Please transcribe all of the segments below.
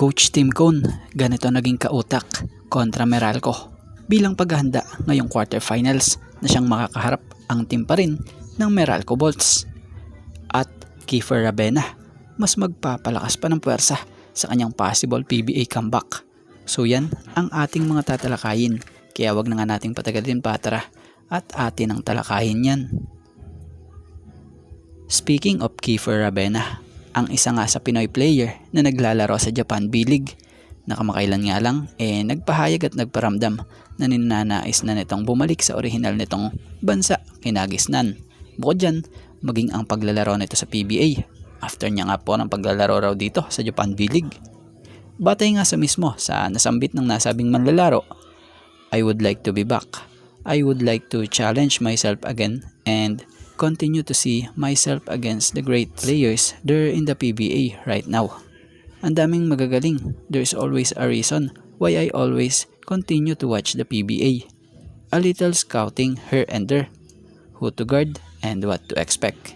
Coach Tim Cone, ganito naging kautak kontra Meralco bilang paghahanda ngayong quarterfinals na siyang makakaharap ang team pa rin ng Meralco Bolts. At Kiefer Ravena, mas magpapalakas pa ng puwersa sa kanyang possible PBA comeback. So yan ang ating mga tatalakayin, kaya wag na nga nating patagalin pa, tara at atin ang talakayin yan. Speaking of Kiefer Ravena, ang isa nga sa Pinoy player na naglalaro sa Japan B-League na kamakailan nga lang nagpahayag at nagparamdam na ninanais na nitong bumalik sa orihinal nitong bansa, kinagisnan. Bukod dyan, maging ang paglalaro nito sa PBA after niya nga po ng paglalaro raw dito sa Japan B-League. Batay nga sa mismo sa nasambit ng nasabing manlalaro, I would like to be back. I would like to challenge myself again and continue to see myself against the great players there in the PBA right now. Ang daming magagaling. There's always a reason why I always continue to watch the PBA. A little scouting here and there. Who to guard and what to expect.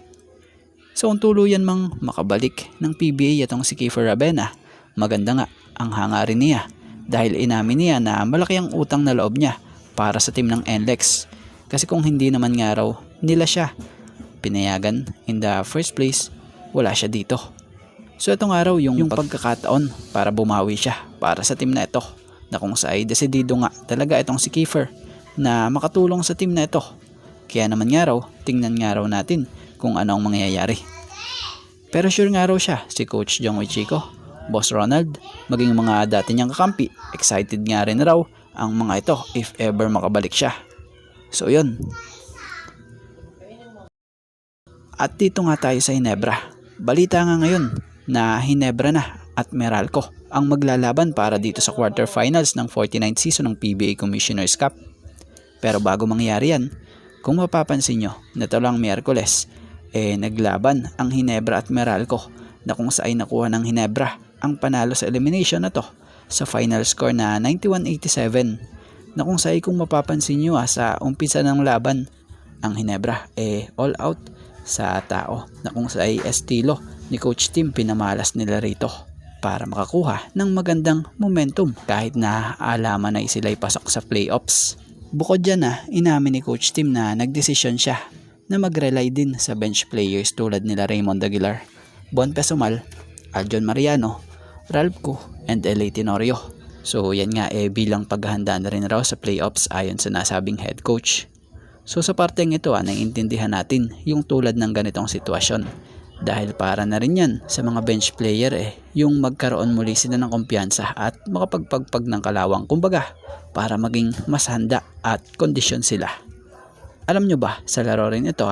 So kung tuluyan mang makabalik ng PBA itong si Kiefer Ravena, maganda nga ang hangarin niya dahil inamin niya na malaki ang utang na loob niya para sa team ng NLEX. Kasi kung hindi naman nga raw nila siya pinayagan in the first place, wala siya dito. So itong araw yung pagkakataon para bumawi siya para sa team na ito, na kung sa ay desidido nga talaga itong si Kiefer na makatulong sa team na ito. Kaya naman nga raw, tingnan nga raw natin kung ano ang mangyayari. Pero sure nga raw siya, si Coach Jongwei Chico, Boss Ronald, maging mga dati niyang kakampi, excited nga rin raw ang mga ito if ever makabalik siya. So yun. At dito nga tayo sa Ginebra. Balita nga ngayon na Ginebra na at Meralco ang maglalaban para dito sa quarterfinals ng 49th season ng PBA Commissioner's Cup. Pero bago mangyari yan, kung mapapansin nyo, nito lang Miyerkules, naglaban ang Ginebra at Meralco na kung saan nakuha ng Ginebra ang panalo sa elimination na to sa final score na 91-87, na kung saan kung mapapansin nyo sa umpisa ng laban, ang Ginebra all out sa tao na kung sa estilo ni Coach Tim pinamalas nila rito para makakuha ng magandang momentum kahit na alaman na sila'y pasok sa playoffs. Bukod dyan inamin ni Coach Tim na nagdesisyon siya na mag-rely din sa bench players tulad nila Raymond Aguilar, Bon Pesumal, Aljon Mariano, Ralph Cu, and L.A. Tenorio. So yan nga bilang paghahanda na rin raw sa playoffs ayon sa nasabing head coach. So sa parteng ito naiintindihan natin yung tulad ng ganitong sitwasyon dahil para na rin yan sa mga bench player yung magkaroon muli sila ng kumpiyansa at makapagpagpag ng kalawang, kumbaga para maging mas handa at kondisyon sila. Alam nyo ba sa laro rin ito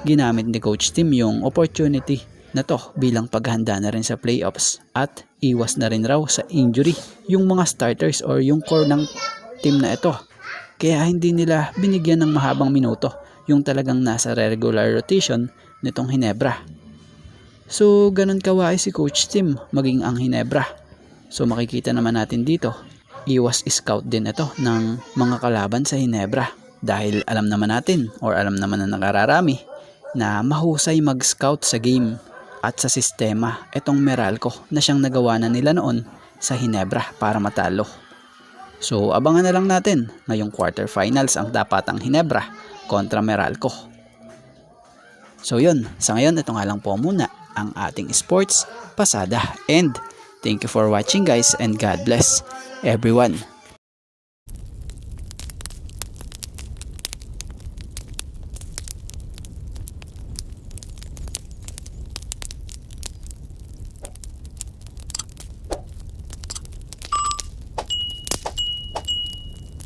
ginamit ni Coach Tim yung opportunity na to bilang paghanda na rin sa playoffs at iwas na rin raw sa injury yung mga starters or yung core ng team na ito. Kaya hindi nila binigyan ng mahabang minuto yung talagang nasa regular rotation nitong Ginebra. So ganun kawaay si Coach Tim maging ang Ginebra. So makikita naman natin dito, iwas scout din ito ng mga kalaban sa Ginebra. Dahil alam naman natin or alam naman na nakararami na mahusay mag-scout sa game at sa sistema itong Meralco na siyang nagawa na nila noon sa Ginebra para matalo. So abangan na lang natin ngayong quarterfinals ang dapatang Ginebra kontra Meralco. So yun, sa ngayon ito nga lang po muna ang ating sports pasada, and thank you for watching guys, and God bless everyone.